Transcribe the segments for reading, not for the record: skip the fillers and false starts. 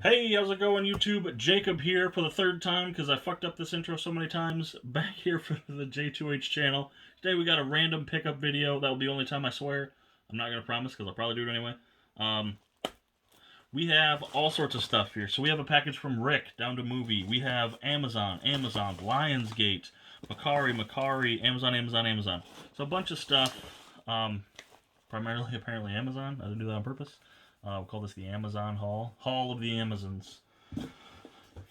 Hey, how's it going, YouTube? Jacob here for the third time because I fucked up this intro so many times. Back here for the JTwoH channel. Today we got a random pickup video. That will be the only time, I swear. I'm not going to promise because I'll probably do it anyway. Um, we have all sorts of stuff here. So we have a package from Rick, DownToMovie. We have Amazon, Lionsgate, Mercari, Amazon. So a bunch of stuff. Primarily, apparently, Amazon. I didn't do that on purpose. We'll call this the Amazon Haul. Haul of the Amazons.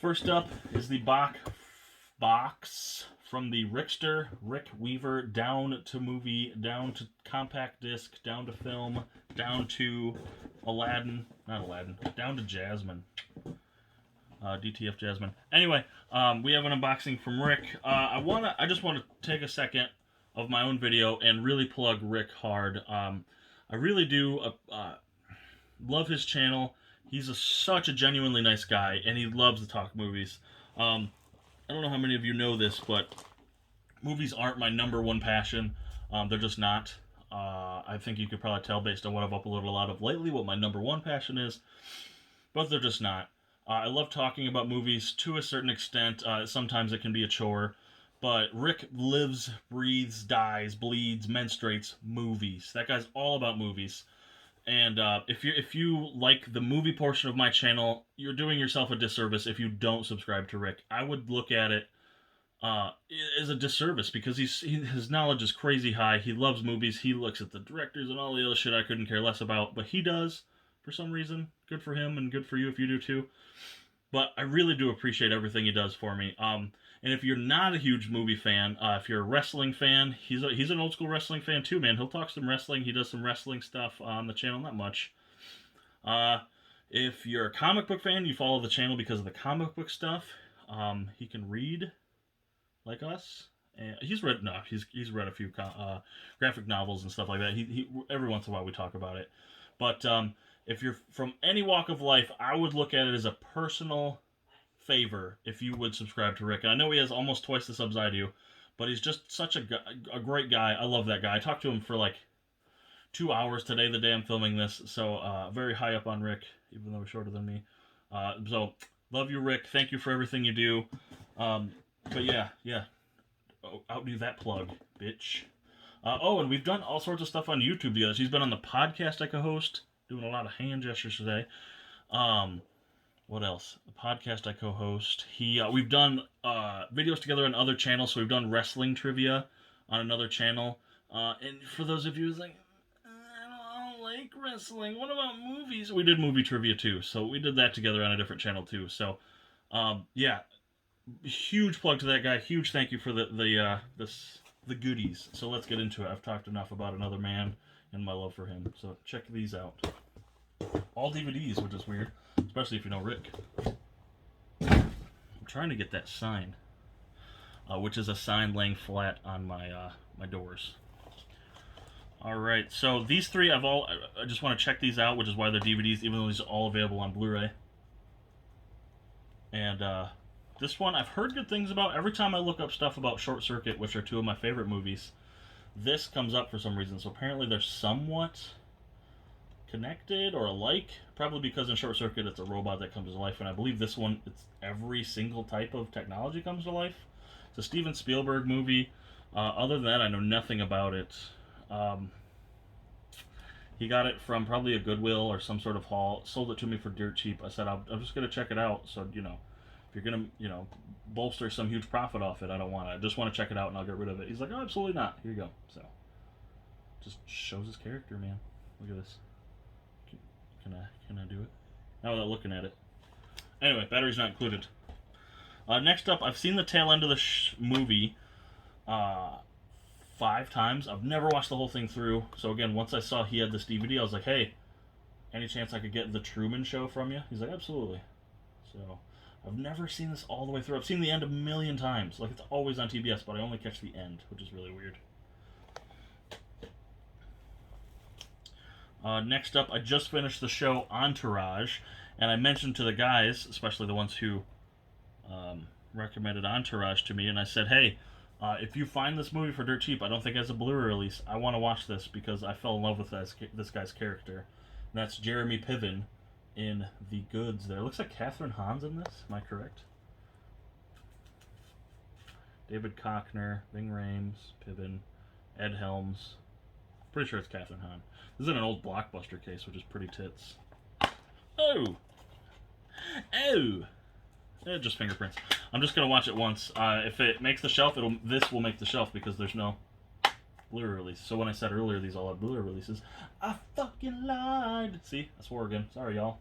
First up is the box from the Rickster, Rick Weaver, down to movie, down to compact disc, down to film, down to down to Jasmine. DTF Jasmine. Anyway, we have an unboxing from Rick. I just want to take a second of my own video and really plug Rick hard. I really do love his channel. He's such a genuinely nice guy, and he loves to talk movies. I don't know how many of you know this, but movies aren't my number one passion. They're just not. I think you could probably tell based on what I've uploaded a lot of lately what my number one passion is, but they're just not. I love talking about movies to a certain extent. Sometimes it can be a chore, but Rick lives, breathes, dies, bleeds, menstruates movies. That guy's all about movies. And if you like the movie portion of my channel, you're doing yourself a disservice if you don't subscribe to Rick. I would look at it as a disservice because his knowledge is crazy high. He loves movies. He looks at the directors and all the other shit I couldn't care less about, but he does for some reason. Good for him and good for you if you do too. But I really do appreciate everything he does for me. And if you're not a huge movie fan, if you're a wrestling fan, he's an old school wrestling fan too, man. He'll talk some wrestling. He does some wrestling stuff on the channel, not much. If you're a comic book fan, you follow the channel because of the comic book stuff. He can read like us. And he's read a few graphic novels and stuff like that. He every once in a while we talk about it, but if you're from any walk of life, I would look at it as a personal favor if you would subscribe to Rick. And I know he has almost twice the subs I do, but he's just such a great guy. I love that guy. I talked to him for like 2 hours today, the day I'm filming this. So very high up on Rick, even though he's shorter than me. So love you, Rick. Thank you for everything you do. But yeah. Outdo that plug, bitch. And we've done all sorts of stuff on YouTube together. She's been on the podcast I co-host, doing a lot of hand gestures today. What else? The podcast I co-host. We've done videos together on other channels. So we've done wrestling trivia on another channel. And for those of you who's like, I don't like wrestling. What about movies? We did movie trivia too. So we did that together on a different channel too. So, yeah, huge plug to that guy. Huge thank you for the goodies. So let's get into it. I've talked enough about another man and my love for him. So check these out. All DVDs, which is weird, especially if you know Rick. I'm trying to get that sign, which is a sign laying flat on my doors. All right, so these three I just want to check these out, which is why they're DVDs, even though these are all available on Blu-ray. And this one I've heard good things about. Every time I look up stuff about Short Circuit, which are two of my favorite movies, this comes up for some reason. So apparently they're somewhat connected or alike. Probably because in Short Circuit it's a robot that comes to life, and I believe this one it's every single type of technology comes to life. It's a Steven Spielberg movie. Other than that, I know nothing about it. He got it from probably a Goodwill or some sort of haul. Sold it to me for dirt cheap. I said I'm just gonna check it out. So if you're gonna, bolster some huge profit off it, I don't want it. I just want to check it out and I'll get rid of it. He's like, oh, absolutely not. Here you go. So, just shows his character, man. Look at this. Can I do it? Now without looking at it. Anyway, battery's not included. Next up, I've seen the tail end of the movie 5 times. I've never watched the whole thing through. So again, once I saw he had this DVD, I was like, hey, any chance I could get The Truman Show from you? He's like, absolutely. So I've never seen this all the way through. I've seen the end a million times. Like, it's always on TBS, but I only catch the end, which is really weird. Next up, I just finished the show Entourage, and I mentioned to the guys, especially the ones who recommended Entourage to me, and I said, hey, if you find this movie for dirt cheap, I don't think it has a Blu-ray release, I want to watch this because I fell in love with this guy's character. And that's Jeremy Piven, in the goods there. Looks like Catherine Hahn's in this. Am I correct? David Koechner, Ving Rhames, Pibbin, Ed Helms. Pretty sure it's Catherine Hahn. This is in an old Blockbuster case, which is pretty tits. Oh! Oh! Just fingerprints. I'm just gonna watch it once. If it makes the shelf, this will make the shelf because there's no Blu-ray release. So when I said earlier these all have Blu-ray releases, I fucking lied. See, I swore again. Sorry, y'all.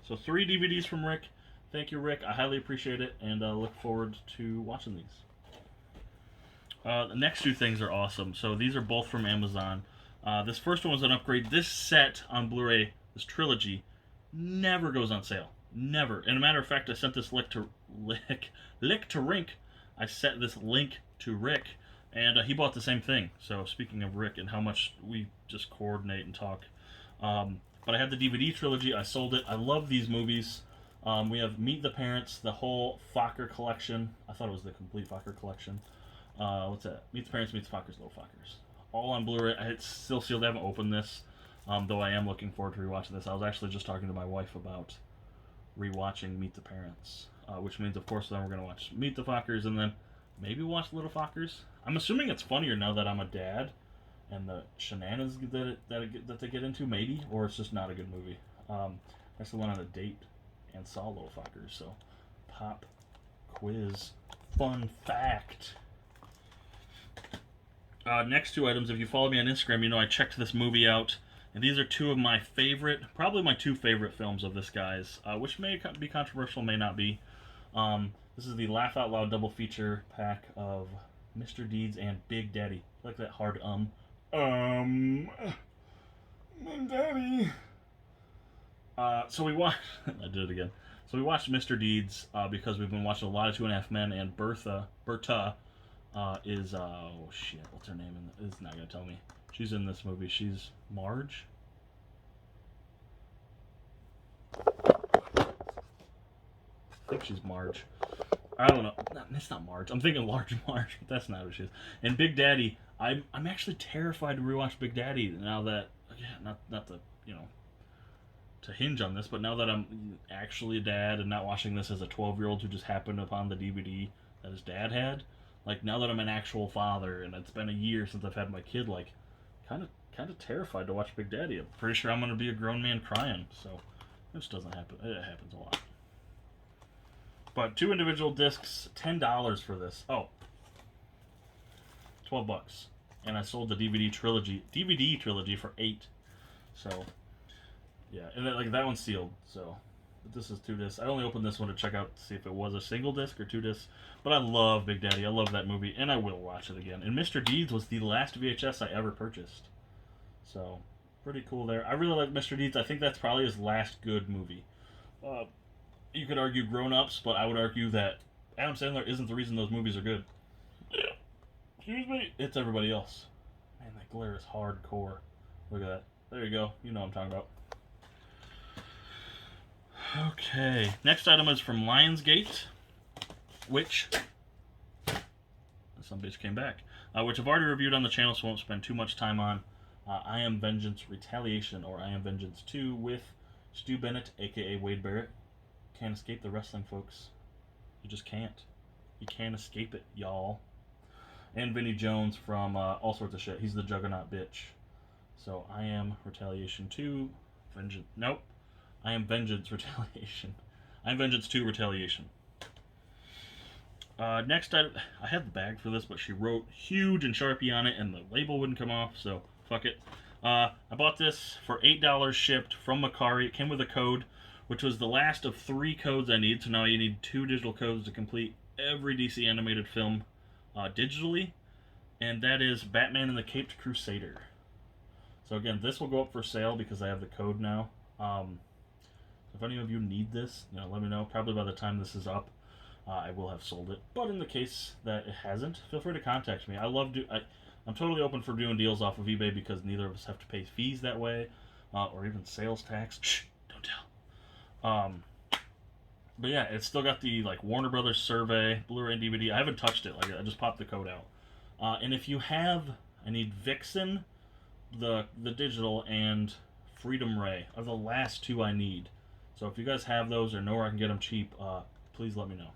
So 3 DVDs from Rick. Thank you, Rick. I highly appreciate it, and look forward to watching these. The next 2 things are awesome. So these are both from Amazon. This first one was an upgrade. This set on Blu-ray, this trilogy, never goes on sale. Never. And a matter of fact, I sent this link to Rink. I sent this link to Rick, and he bought the same thing. So speaking of Rick and how much we just coordinate and talk, but I had the DVD trilogy. I sold it. I love these movies. We have Meet the Parents, the whole Fokker collection. I thought it was the complete Fokker collection. What's that? Meet the Parents, Meet the Fockers, Little Fockers. All on Blu-ray. It's still sealed. I haven't opened this, though I am looking forward to rewatching this. I was actually just talking to my wife about rewatching Meet the Parents, which means, of course, then we're going to watch Meet the Fockers and then maybe watch Little Fockers. I'm assuming it's funnier now that I'm a dad and the shenanigans that they get into, maybe, or it's just not a good movie. I actually went on a date and saw Little Fockers, so pop quiz fun fact. Next 2 items, if you follow me on Instagram, you know I checked this movie out, and these are 2 of my favorite, probably my 2 favorite films of this guy's, which may be controversial, may not be. This is the Laugh Out Loud double feature pack of Mr. Deeds and Big Daddy. I like that hard Daddy. So we watched, I did it again. So we watched Mr. Deeds because we've been watching a lot of 2.5 Men, and Bertha is, oh shit, what's her name? It's not going to tell me. She's in this movie. She's Marge. I think she's Marge. I don't know. It's not Marge. I'm thinking Large Marge, but that's not who she is. And Big Daddy, I'm actually terrified to rewatch Big Daddy now that, again, not to, to hinge on this, but now that I'm actually a dad and not watching this as a 12-year-old who just happened upon the DVD that his dad had, like, now that I'm an actual father and it's been a year since I've had my kid, like, kind of terrified to watch Big Daddy. I'm pretty sure I'm going to be a grown man crying, so this doesn't happen. It happens a lot. But 2 individual discs, $10 for this. Oh, $12. And I sold the DVD trilogy for $8. So, yeah, and like that one's sealed. So, but this is 2 discs. I only opened this one to check out to see if it was a single disc or 2 discs. But I love Big Daddy. I love that movie, and I will watch it again. And Mr. Deeds was the last VHS I ever purchased. So, pretty cool there. I really like Mr. Deeds. I think that's probably his last good movie. You could argue Grown Ups, but I would argue that Adam Sandler isn't the reason those movies are good. Excuse me. It's everybody else. Man, that glare is hardcore. Look at that. There you go. You know what I'm talking about. Okay. Next item is from Lionsgate, which some bitch came back, which I've already reviewed on the channel, so I won't spend too much time on. I Am Vengeance Retaliation, or I Am Vengeance 2, with Stu Bennett, aka Wade Barrett. Can't escape the wrestling, folks. You just can't. You can't escape it, y'all. And Vinnie Jones from all sorts of shit. He's the Juggernaut bitch. So I Am Retaliation 2, Vengeance. Nope. I Am Vengeance Retaliation. I Am Vengeance 2 Retaliation. Next, I had the bag for this, but she wrote huge in Sharpie on it, and the label wouldn't come off, so fuck it. I bought this for $8 shipped from Mercari. It came with a code, which was the last of 3 codes I need, so now you need 2 digital codes to complete every DC animated film digitally, and that is Batman and the Caped Crusader. So again, this will go up for sale because I have the code now. If any of you need this, let me know. Probably by the time this is up, I will have sold it. But in the case that it hasn't, feel free to contact me. I'm totally open for doing deals off of eBay because neither of us have to pay fees that way, or even sales tax. Shh, don't tell. But yeah, it's still got the Warner Brothers survey, Blu-ray and DVD. I haven't touched it. I just popped the code out. And if you have, I need Vixen, the digital, and Freedom Ray are the last two I need. So if you guys have those or know where I can get them cheap, please let me know.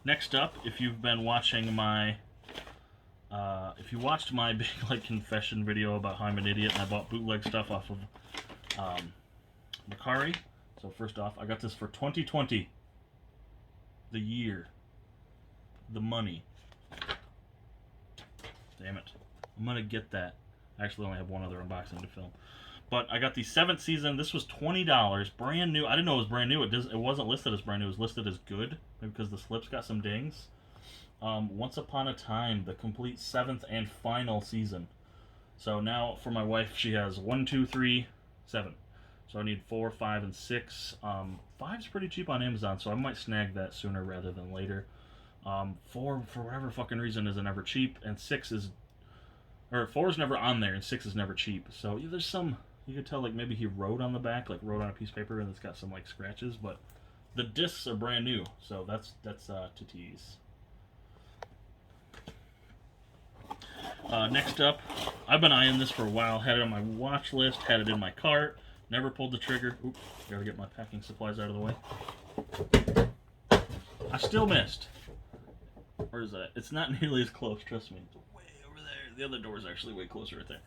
Next up, if you've been watching my, if you watched my big like confession video about how I'm an idiot and I bought bootleg stuff off of Mercari. So first off, I got this for 2020, the year, the money. Damn it, I'm gonna get that. I actually only have one other unboxing to film. But I got the 7th season. This was $20, brand new. I didn't know it was brand new. It wasn't listed as brand new. It was listed as good, maybe because the slips got some dings. Once Upon a Time, the complete 7th and final season. So now for my wife, she has 1, 2, 3, 7. So I need 4, 5, and 6. 5's pretty cheap on Amazon, so I might snag that sooner rather than later. 4, for whatever fucking reason, isn't ever cheap, and 6 is... Or 4 is never on there, and 6 is never cheap. So yeah, there's some... You could tell, like, maybe he wrote on the back, like, wrote on a piece of paper, and it's got some, like, scratches, but the discs are brand new, so that's to tease. Next up, I've been eyeing this for a while, had it on my watch list, had it in my cart, never pulled the trigger. Oops, gotta get my packing supplies out of the way. I still missed. Where is that? It's not nearly as close, trust me. It's way over there. The other door is actually way closer right there.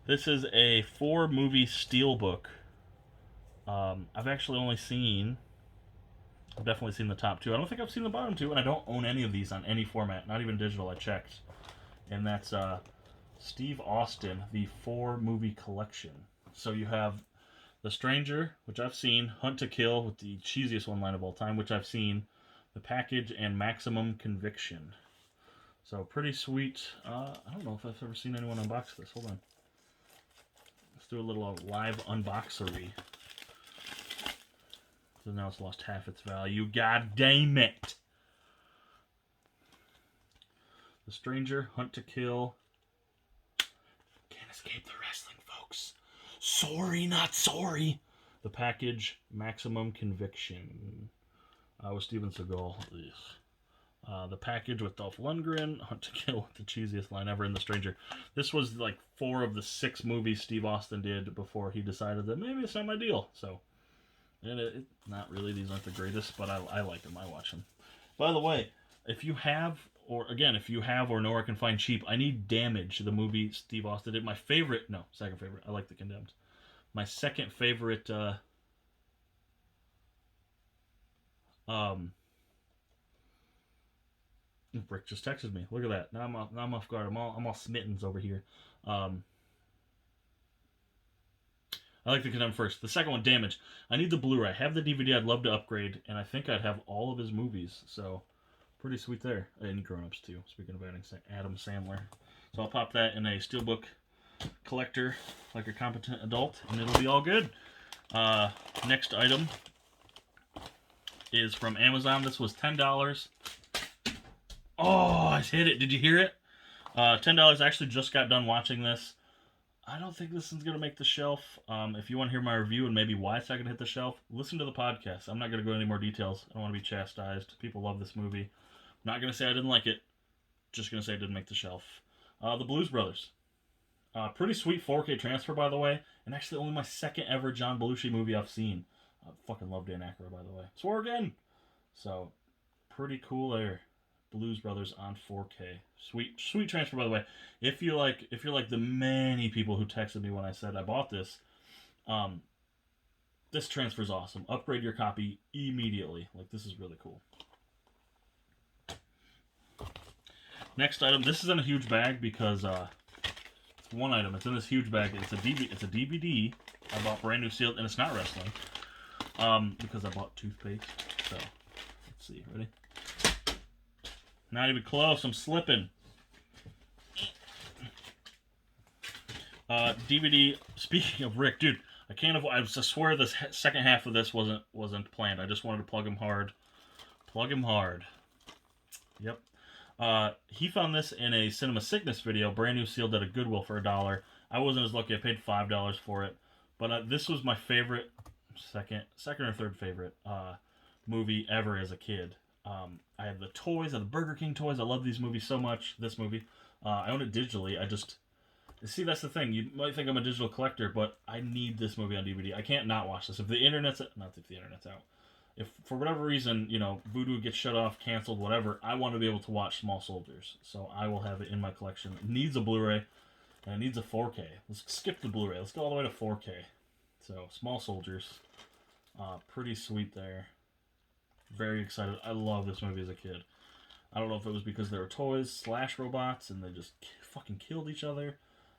This is a 4-movie steelbook. I've actually only seen... I've definitely seen the top 2. I don't think I've seen the bottom 2, and I don't own any of these on any format, not even digital. I checked. And that's Steve Austin, the 4-movie collection. So you have The Stranger, which I've seen, Hunt to Kill, with the cheesiest one line of all time, which I've seen, The Package, and Maximum Conviction. So pretty sweet. I don't know if I've ever seen anyone unbox this. Hold on. Let's do a little live unboxery. So now it's lost half its value. God damn it! The Stranger, Hunt to Kill. Can't escape the wrestling, folks. Sorry, not sorry. The Package, Maximum Conviction. With Steven Seagal. The Package with Dolph Lundgren. Hunt to Kill with the cheesiest line ever in The Stranger. This was like 4 of the 6 movies Steve Austin did before he decided that maybe it's not my deal. So, and not really. These aren't the greatest, but I like them. I watch them. By the way, if you have or know where I can find cheap, I need Damage, the movie Steve Austin did. My favorite, no, second favorite. I like The Condemned. My second favorite, Rick just texted me. Look at that. Now I'm off guard. I'm all smittens over here. I like The Condemned first. The second one, Damage. I need the Blu-ray. I have the DVD. I'd love to upgrade, and I think I'd have all of his movies. So, pretty sweet there. And grown-ups, too. Speaking of Adam Sandler. So I'll pop that in a steelbook collector like a competent adult, and it'll be all good. Next item is from Amazon. This was $10. Oh, I hit it. Did you hear it? $10. I actually just got done watching this. I don't think this is going to make the shelf. If you want to hear my review and maybe why it's not going to hit the shelf, listen to the podcast. I'm not going to go into any more details. I don't want to be chastised. People love this movie. I'm not going to say I didn't like it. Just going to say it didn't make the shelf. The Blues Brothers. Pretty sweet 4K transfer, by the way. And actually only my second ever John Belushi movie I've seen. I fucking love Dan Aykroyd, by the way. Swore again! So, pretty cool there. Blues Brothers on 4K. Sweet transfer, by the way. If you're like the many people who texted me when I said I bought this, this transfer's awesome. Upgrade your copy immediately. Like, this is really cool. Next item. This is in a huge bag because it's one item. It's in this huge bag. It's a DVD. I bought brand new sealed, and it's not wrestling. Because I bought toothpaste. So, let's see. Ready? Not even close. I'm slipping. DVD. Speaking of Rick, dude, I can't avoid. I swear this second half of this wasn't planned. I just wanted to plug him hard. Plug him hard. Yep. He found this in a Cinema Sickness video, brand new sealed at a Goodwill for $1. I wasn't as lucky. I paid $5 for it. But this was my favorite, second or third favorite movie ever as a kid. I had the toys, I had the Burger King toys. I love these movies so much. This movie. I own it digitally. See, that's the thing. You might think I'm a digital collector, but I need this movie on DVD. I can't not watch this. If the internet's not if the internet's out, if for whatever reason Vudu gets shut off, canceled, whatever, I want to be able to watch Small Soldiers. So I will have it in my collection. It needs a Blu-ray, and it needs a 4K. Let's skip the Blu-ray. Let's go all the way to 4K. So Small Soldiers, pretty sweet there. Very excited. I love this movie as a kid. I don't know if it was because they were toys / robots and they just fucking killed each other,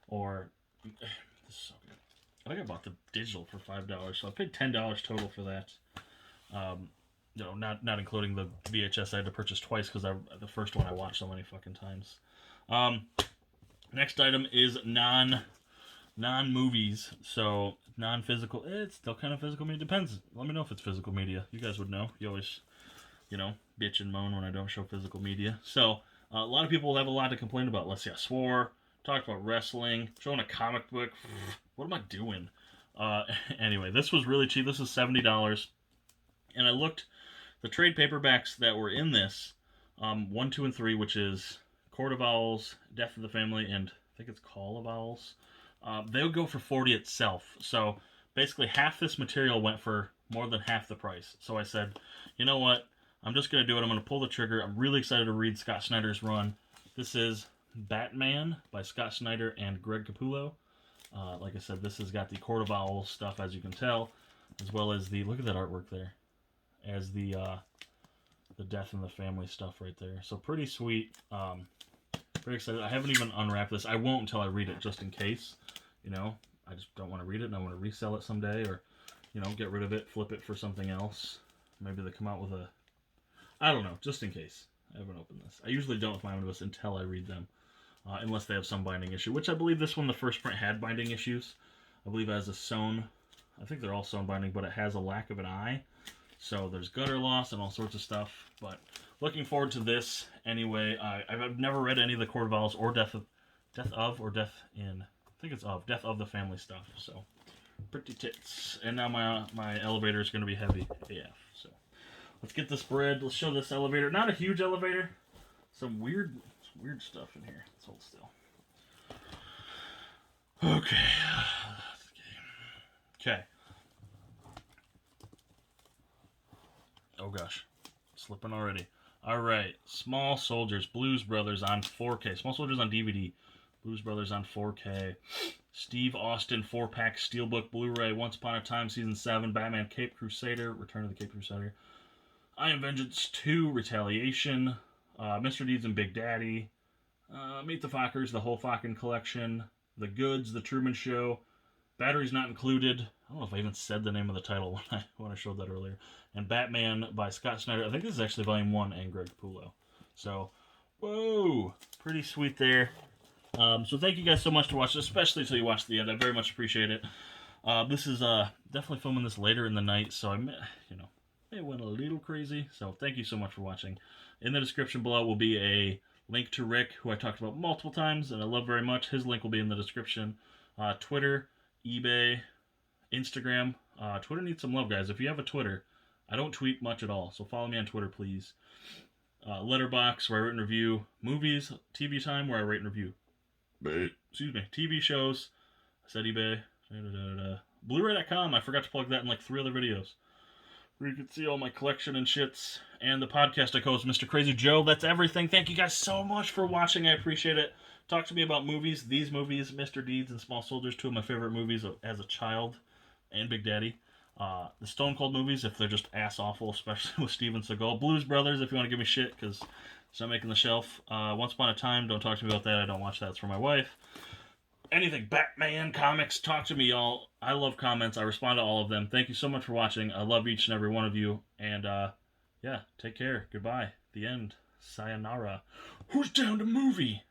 or this is so good. I think I bought the digital for $5, so I paid $10 total for that. Not including the VHS I had to purchase twice because the first one I watched so many fucking times. Next item is non-movies, so non-physical. It's still kind of physical media. Depends. Let me know if it's physical media. You guys would know. You always, bitch and moan when I don't show physical media. So a lot of people have a lot to complain about. Let's see, I swore, talked about wrestling, showing a comic book. What am I doing? Anyway, this was really cheap. This is $70. And I looked, the trade paperbacks that were in this, 1, 2, and 3, which is Court of Owls, Death of the Family, and I think it's Call of Owls. They'll go for $40 itself. So basically half this material went for more than half the price. So I said, you know what? I'm just going to do it. I'm going to pull the trigger. I'm really excited to read Scott Snyder's run. This is Batman by Scott Snyder and Greg Capullo. Like I said, this has got the Court of Owls stuff, as you can tell, as well as the, look at that artwork there, as the Death in the Family stuff right there. So pretty sweet. Very excited. I haven't even unwrapped this. I won't until I read it, just in case. I just don't want to read it, and I want to resell it someday, or get rid of it, flip it for something else. Maybe they come out with a, I don't know, just in case. I haven't opened this. I usually don't with my omnibus until I read them, unless they have some binding issue, which I believe this one, the first print, had binding issues. I believe it has a sewn, I think they're all sewn binding, but it has a lack of an eye. So there's gutter loss and all sorts of stuff. But looking forward to this anyway. I've never read any of the Court of Owls or Death of the Family stuff. So pretty tits. And now my elevator is going to be heavy AF. So let's get this bread. Let's show this elevator. Not a huge elevator. Some weird stuff in here. Let's hold still. Okay. Okay. Oh gosh, slipping already. All right, Small Soldiers, Blues Brothers on 4K. Small Soldiers on DVD, Blues Brothers on 4K. Steve Austin 4-pack Steelbook Blu-ray. Once Upon a Time Season 7, Batman Cape Crusader, Return of the Cape Crusader. I Am Vengeance 2, Retaliation. Mr. Deeds and Big Daddy. Meet the Fockers, the whole Focken collection. The Goods, The Truman Show. Batteries Not Included. I don't know if I even said the name of the title when I showed that earlier. And Batman by Scott Snyder. I think this is actually Volume 1 and Greg Capullo. So, whoa! Pretty sweet there. So thank you guys so much for watching, especially until you watch the end. I very much appreciate it. This is definitely filming this later in the night, so I may went a little crazy. So thank you so much for watching. In the description below will be a link to Rick, who I talked about multiple times and I love very much. His link will be in the description. Twitter, eBay, Instagram. Twitter needs some love, guys. If you have a Twitter, I don't tweet much at all, so follow me on Twitter, please. Letterbox, where I write and review movies. TV Time, where I rate and review TV shows. I said eBay. Blu-ray.com, I forgot to plug that in like 3 other videos, where you can see all my collection and shits. And the podcast I host, Mr. Crazy Joe. That's everything. Thank you guys so much for watching. I appreciate it. Talk to me about movies. These movies, Mr. Deeds and Small Soldiers, 2 of my favorite movies as a child, and Big Daddy. The Stone Cold movies, if they're just ass-awful, especially with Steven Seagal. Blues Brothers, if you want to give me shit, because it's not making the shelf. Once Upon a Time, don't talk to me about that. I don't watch that. It's for my wife. Anything Batman, comics, talk to me, y'all. I love comments. I respond to all of them. Thank you so much for watching. I love each and every one of you. And, yeah, take care. Goodbye. The end. Sayonara. Who's down to movie?